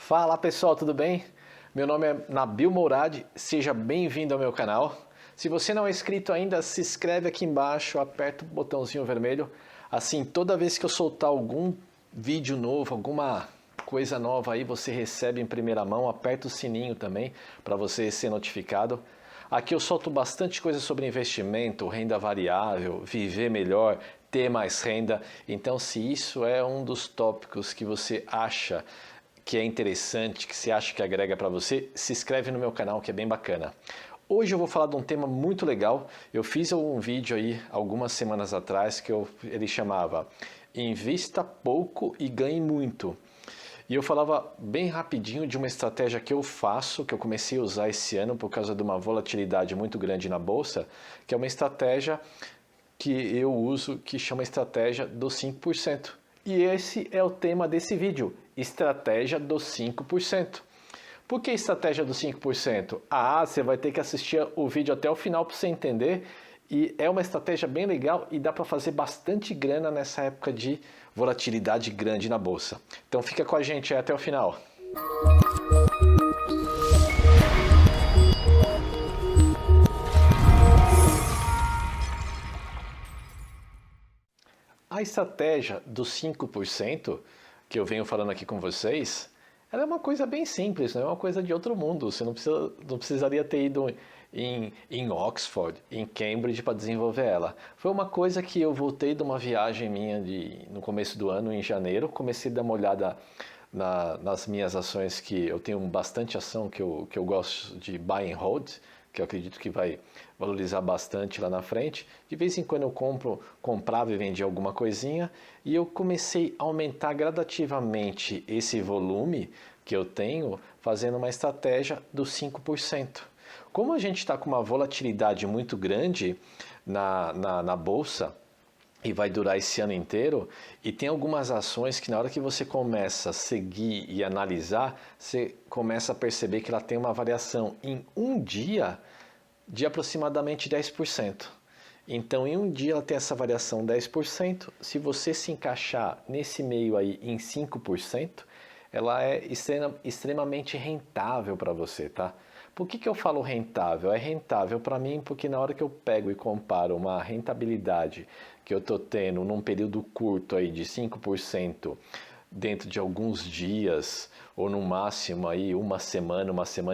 Fala pessoal, tudo bem? Meu nome é Nabil Mourad, seja bem-vindo ao meu canal. Se você não é inscrito ainda, se inscreve aqui embaixo, aperta o botãozinho vermelho. Assim, toda vez que eu soltar algum vídeo novo, alguma coisa nova aí, você recebe em primeira mão. Aperta o sininho também para você ser notificado. Aqui eu solto bastante coisa sobre investimento, renda variável, viver melhor, ter mais renda. Então, se isso é um dos tópicos que você acha que é interessante, que você acha que agrega para você, se inscreve no meu canal que é bem bacana. Hoje eu vou falar de um tema muito legal. Eu fiz um vídeo aí algumas semanas atrás que ele chamava Invista pouco e ganhe muito. E eu falava bem rapidinho de uma estratégia que eu faço, que eu comecei a usar esse ano por causa de uma volatilidade muito grande na bolsa, que é uma estratégia que eu uso que chama estratégia dos 5%. E esse é o tema desse vídeo, estratégia dos 5%. Por que estratégia dos 5%? Você vai ter que assistir o vídeo até o final para você entender. E é uma estratégia bem legal e dá para fazer bastante grana nessa época de volatilidade grande na bolsa. Então fica com a gente até o final. A estratégia dos 5% que eu venho falando aqui com vocês, ela é uma coisa bem simples, não é uma coisa de outro mundo. Você não precisaria ter ido em Oxford, em Cambridge para desenvolver ela. Foi uma coisa que eu voltei de uma viagem minha no começo do ano, em janeiro, comecei a dar uma olhada nas minhas ações, que eu tenho bastante ação que eu gosto de buy and hold, que eu acredito que vai valorizar bastante lá na frente. De vez em quando eu comprava e vendia alguma coisinha, e eu comecei a aumentar gradativamente esse volume que eu tenho, fazendo uma estratégia dos 5%. Como a gente está com uma volatilidade muito grande na bolsa, e vai durar esse ano inteiro, e tem algumas ações que na hora que você começa a seguir e analisar, você começa a perceber que ela tem uma variação em um dia de aproximadamente 10%. Então, em um dia ela tem essa variação 10%, se você se encaixar nesse meio aí em 5%, ela é extremamente rentável para você, tá? Por que eu falo rentável? É rentável para mim porque na hora que eu pego e comparo uma rentabilidade que eu estou tendo num período curto aí de 5% dentro de alguns dias, ou no máximo aí uma semana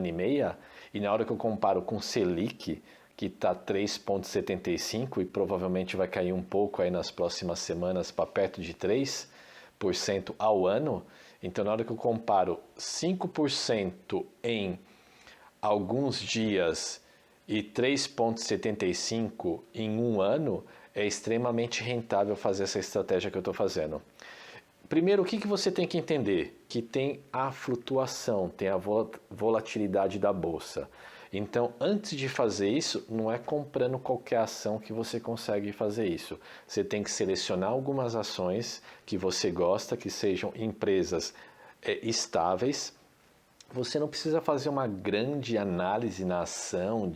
e meia, e na hora que eu comparo com Selic, que está 3,75 e provavelmente vai cair um pouco aí nas próximas semanas para perto de 3% ao ano, então na hora que eu comparo 5% em alguns dias e 3,75 em um ano, é extremamente rentável fazer essa estratégia que eu estou fazendo. Primeiro, o que você tem que entender? Que tem a flutuação, tem a volatilidade da bolsa. Então, antes de fazer isso, não é comprando qualquer ação que você consegue fazer isso. Você tem que selecionar algumas ações que você gosta, que sejam empresas estáveis. Você não precisa fazer uma grande análise na ação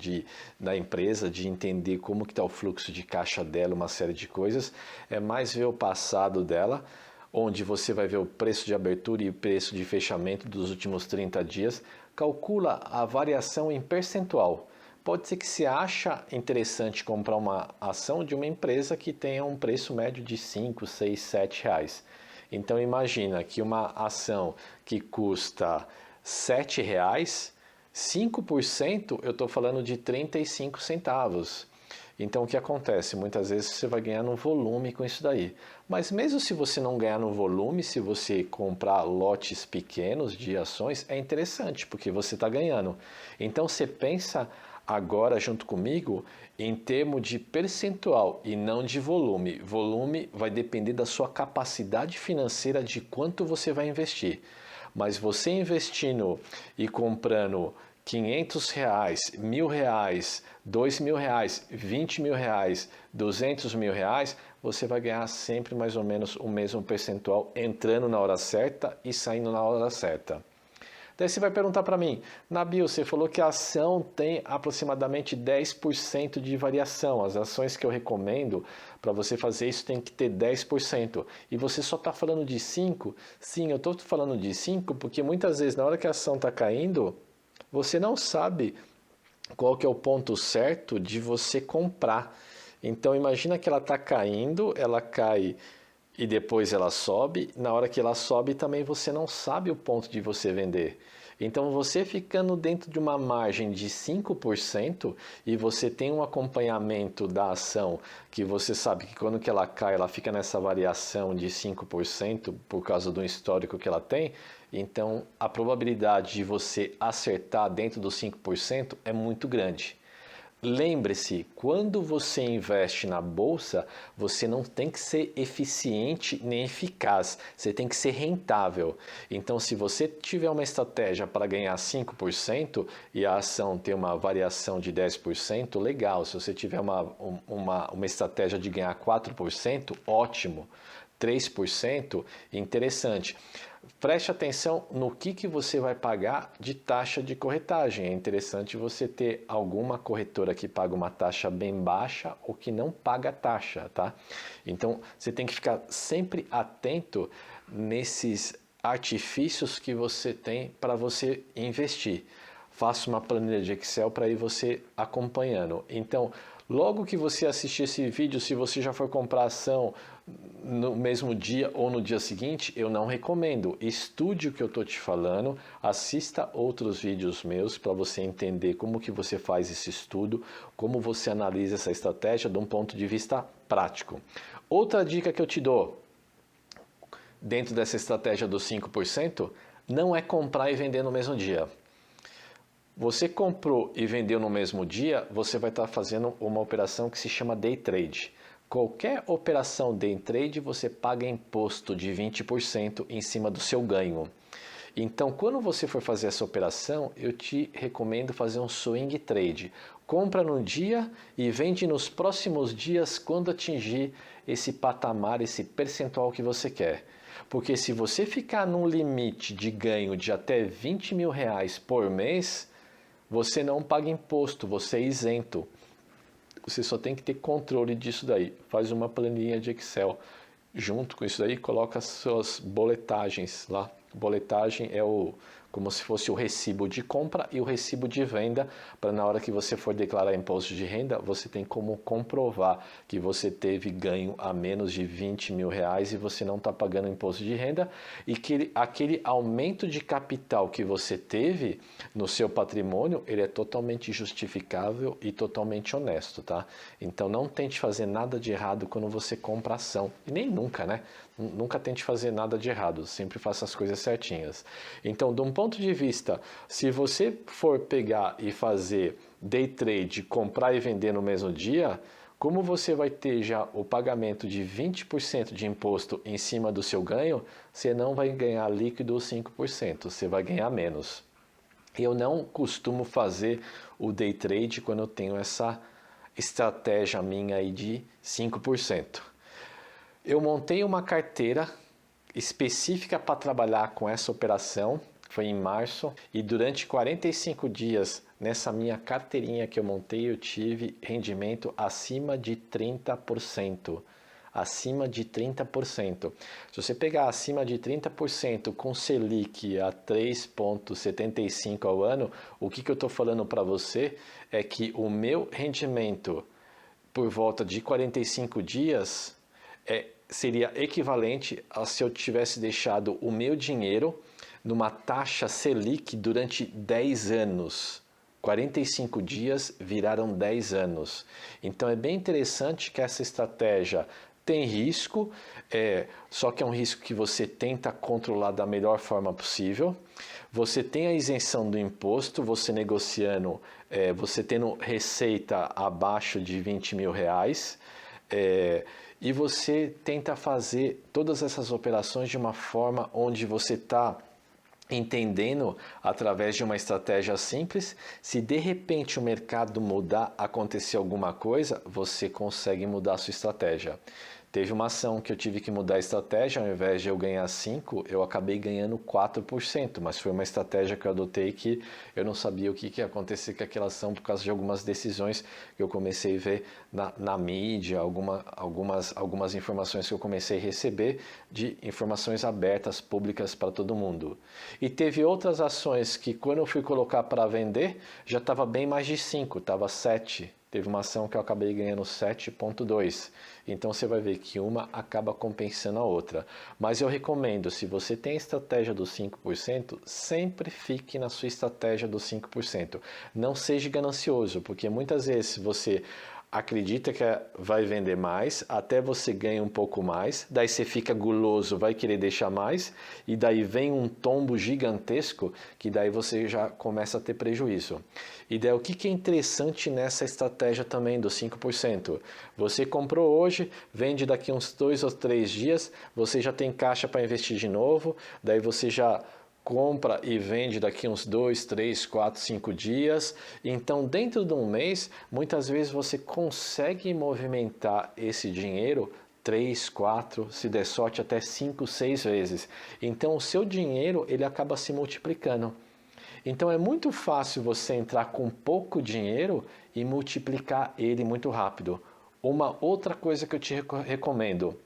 da empresa, de entender como que está o fluxo de caixa dela, uma série de coisas. É mais ver o passado dela, onde você vai ver o preço de abertura e o preço de fechamento dos últimos 30 dias. Calcula a variação em percentual. Pode ser que você acha interessante comprar uma ação de uma empresa que tenha um preço médio de 5, 6, 7 reais. Então imagina que uma ação que custa R$7, 5% eu estou falando de 35 centavos. Então o que acontece? Muitas vezes você vai ganhar no volume com isso daí. Mas mesmo se você não ganhar no volume, se você comprar lotes pequenos de ações, é interessante, porque você está ganhando. Então você pensa agora junto comigo em termos de percentual e não de volume. Volume vai depender da sua capacidade financeira, de quanto você vai investir. Mas você investindo e comprando R$500, R$1.000, R$2.000, R$20.000, R$200.000, você vai ganhar sempre mais ou menos o mesmo percentual, entrando na hora certa e saindo na hora certa. Daí você vai perguntar para mim, Nabil, você falou que a ação tem aproximadamente 10% de variação. As ações que eu recomendo para você fazer isso tem que ter 10%. E você só está falando de 5%? Sim, eu estou falando de 5% porque muitas vezes na hora que a ação está caindo, você não sabe qual que é o ponto certo de você comprar. Então imagina que ela está caindo, ela cai e depois ela sobe. Na hora que ela sobe também você não sabe o ponto de você vender. Então você ficando dentro de uma margem de 5% e você tem um acompanhamento da ação que você sabe que quando que ela cai, ela fica nessa variação de 5% por causa do histórico que ela tem, então a probabilidade de você acertar dentro dos 5% é muito grande. Lembre-se, quando você investe na bolsa, você não tem que ser eficiente nem eficaz, você tem que ser rentável. Então, se você tiver uma estratégia para ganhar 5% e a ação tem uma variação de 10%, legal. Se você tiver uma estratégia de ganhar 4%, ótimo. 3%, interessante. Preste atenção no que você vai pagar de taxa de corretagem. É interessante você ter alguma corretora que paga uma taxa bem baixa ou que não paga taxa, tá? Então, você tem que ficar sempre atento nesses artifícios que você tem para você investir. Faça uma planilha de Excel para ir você acompanhando. Então, logo que você assistir esse vídeo, se você já for comprar ação no mesmo dia ou no dia seguinte, eu não recomendo. Estude o que eu estou te falando, assista outros vídeos meus para você entender como que você faz esse estudo, como você analisa essa estratégia de um ponto de vista prático. Outra dica que eu te dou, dentro dessa estratégia dos 5%, não é comprar e vender no mesmo dia. Você comprou e vendeu no mesmo dia, você vai estar fazendo uma operação que se chama day trade. Qualquer operação day trade você paga imposto de 20% em cima do seu ganho. Então, quando você for fazer essa operação, eu te recomendo fazer um swing trade. Compra no dia e vende nos próximos dias quando atingir esse patamar, esse percentual que você quer. Porque se você ficar num limite de ganho de até 20 mil reais por mês, você não paga imposto, você é isento. Você só tem que ter controle disso daí. Faz uma planilha de Excel. Junto com isso daí, coloca as suas boletagens lá. Boletagem é como se fosse o recibo de compra e o recibo de venda, para na hora que você for declarar imposto de renda, você tem como comprovar que você teve ganho a menos de 20 mil reais e você não está pagando imposto de renda e que aquele aumento de capital que você teve no seu patrimônio, ele é totalmente justificável e totalmente honesto, tá? Então não tente fazer nada de errado quando você compra ação, e nem nunca, né? Nunca tente fazer nada de errado, sempre faça as coisas certinhas. Então, de um ponto de vista, se você for pegar e fazer day trade, comprar e vender no mesmo dia, como você vai ter já o pagamento de 20% de imposto em cima do seu ganho, você não vai ganhar líquido 5%, você vai ganhar menos. Eu não costumo fazer o day trade quando eu tenho essa estratégia minha aí de 5%. Eu montei uma carteira específica para trabalhar com essa operação, foi em março, e durante 45 dias nessa minha carteirinha que eu montei, eu tive rendimento acima de 30%. Acima de 30%. Se você pegar acima de 30% com Selic a 3,75 ao ano, o que eu estou falando para você é que o meu rendimento por volta de 45 dias seria equivalente a se eu tivesse deixado o meu dinheiro numa taxa Selic durante 10 anos. 45 dias viraram 10 anos. Então é bem interessante que essa estratégia tem risco, só que é um risco que você tenta controlar da melhor forma possível. Você tem a isenção do imposto, você negociando, você tendo receita abaixo de 20 mil reais, e você tenta fazer todas essas operações de uma forma onde você está entendendo através de uma estratégia simples. Se de repente o mercado mudar, acontecer alguma coisa, você consegue mudar a sua estratégia. Teve uma ação que eu tive que mudar a estratégia, ao invés de eu ganhar 5, eu acabei ganhando 4%, mas foi uma estratégia que eu adotei que eu não sabia o que ia acontecer com aquela ação por causa de algumas decisões que eu comecei a ver na mídia, algumas informações que eu comecei a receber de informações abertas, públicas para todo mundo. E teve outras ações que quando eu fui colocar para vender, já estava bem mais de 5, estava 7. Teve uma ação que eu acabei ganhando 7,2. Então você vai ver que uma acaba compensando a outra. Mas eu recomendo, se você tem a estratégia dos 5%, sempre fique na sua estratégia dos 5%. Não seja ganancioso, porque muitas vezes você acredita que vai vender mais, até você ganha um pouco mais, daí você fica guloso, vai querer deixar mais, e daí vem um tombo gigantesco, que daí você já começa a ter prejuízo. E daí o que é interessante nessa estratégia também dos 5%? Você comprou hoje, vende daqui uns 2 ou 3 dias, você já tem caixa para investir de novo, daí você já compra e vende daqui uns 2, 3, 4, 5 dias. Então, dentro de um mês, muitas vezes você consegue movimentar esse dinheiro 3, 4, se der sorte até 5, 6 vezes. Então, o seu dinheiro ele acaba se multiplicando. Então, é muito fácil você entrar com pouco dinheiro e multiplicar ele muito rápido. Uma outra coisa que eu te recomendo: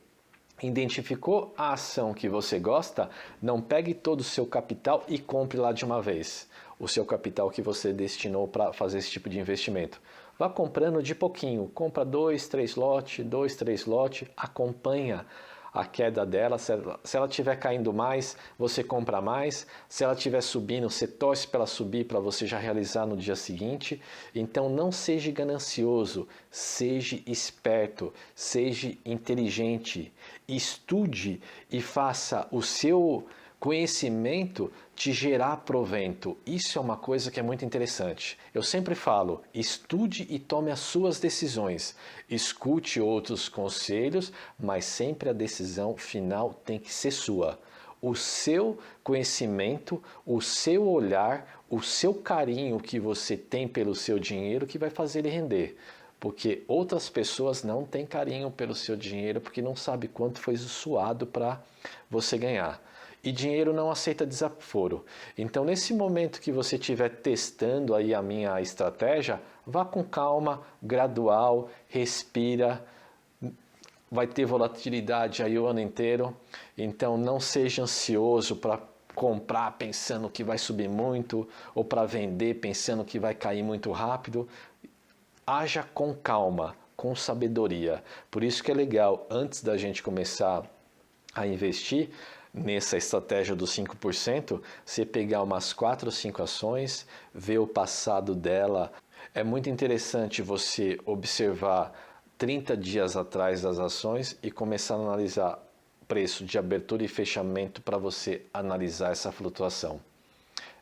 identificou a ação que você gosta, não pegue todo o seu capital e compre lá de uma vez. O seu capital que você destinou para fazer esse tipo de investimento. Vá comprando de pouquinho, compra 2, 3 lotes, acompanha a queda dela. Se ela estiver caindo mais, você compra mais. Se ela estiver subindo, você torce para ela subir para você já realizar no dia seguinte. Então não seja ganancioso, seja esperto, seja inteligente. Estude e faça o seu conhecimento te gerar provento. Isso é uma coisa que é muito interessante. Eu sempre falo, estude e tome as suas decisões. Escute outros conselhos, mas sempre a decisão final tem que ser sua. O seu conhecimento, o seu olhar, o seu carinho que você tem pelo seu dinheiro que vai fazer ele render. Porque outras pessoas não têm carinho pelo seu dinheiro porque não sabe quanto foi suado para você ganhar. E dinheiro não aceita desaforo. Então, nesse momento que você estiver testando aí a minha estratégia, vá com calma, gradual, respira. Vai ter volatilidade aí o ano inteiro. Então, não seja ansioso para comprar pensando que vai subir muito ou para vender pensando que vai cair muito rápido. Haja com calma, com sabedoria. Por isso que é legal, antes da gente começar a investir nessa estratégia dos 5%, você pegar umas 4 ou 5 ações, ver o passado dela. É muito interessante você observar 30 dias atrás das ações e começar a analisar preço de abertura e fechamento para você analisar essa flutuação,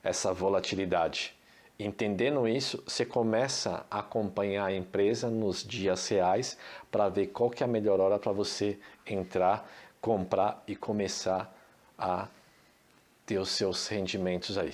essa volatilidade. Entendendo isso, você começa a acompanhar a empresa nos dias reais para ver qual que é a melhor hora para você entrar, comprar e começar a ter os seus rendimentos aí.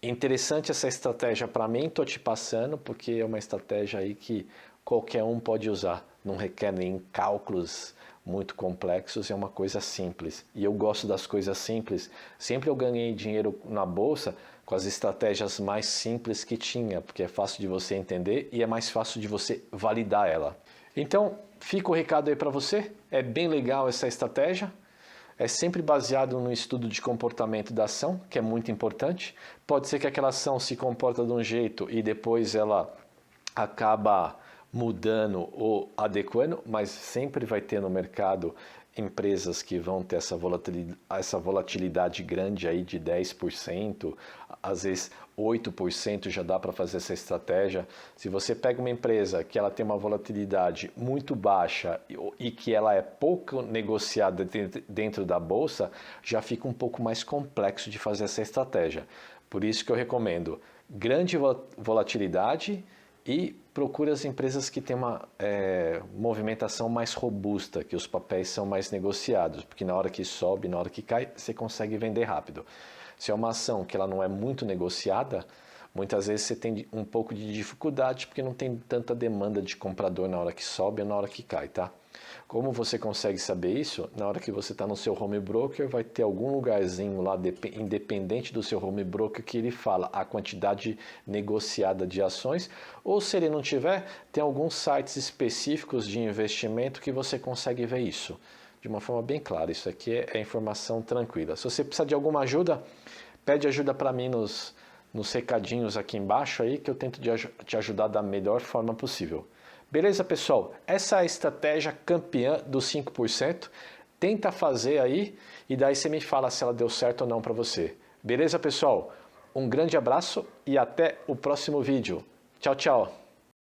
Interessante essa estratégia para mim, estou te passando, porque é uma estratégia aí que qualquer um pode usar. Não requer nem cálculos muito complexos, é uma coisa simples. E eu gosto das coisas simples. Sempre eu ganhei dinheiro na bolsa com as estratégias mais simples que tinha, porque é fácil de você entender e é mais fácil de você validar ela. Então, fica o recado aí para você. É bem legal essa estratégia. É sempre baseado no estudo de comportamento da ação, que é muito importante. Pode ser que aquela ação se comporta de um jeito e depois ela acaba mudando ou adequando, mas sempre vai ter no mercado empresas que vão ter essa volatilidade grande aí de 10%, às vezes 8% já dá para fazer essa estratégia. Se você pega uma empresa que ela tem uma volatilidade muito baixa e que ela é pouco negociada dentro da bolsa, já fica um pouco mais complexo de fazer essa estratégia. Por isso que eu recomendo grande volatilidade e procure as empresas que têm uma movimentação mais robusta, que os papéis são mais negociados, porque na hora que sobe, na hora que cai, você consegue vender rápido. Se é uma ação que ela não é muito negociada, muitas vezes você tem um pouco de dificuldade, porque não tem tanta demanda de comprador na hora que sobe ou na hora que cai, tá? Como você consegue saber isso? Na hora que você está no seu home broker, vai ter algum lugarzinho lá, independente do seu home broker, que ele fala a quantidade negociada de ações, ou se ele não tiver, tem alguns sites específicos de investimento que você consegue ver isso de uma forma bem clara. Isso aqui é informação tranquila. Se você precisar de alguma ajuda, pede ajuda para mim nos recadinhos aqui embaixo aí, que eu tento te ajudar da melhor forma possível. Beleza, pessoal? Essa é a estratégia campeã dos 5%. Tenta fazer aí e daí você me fala se ela deu certo ou não para você. Beleza, pessoal? Um grande abraço e até o próximo vídeo. Tchau, tchau!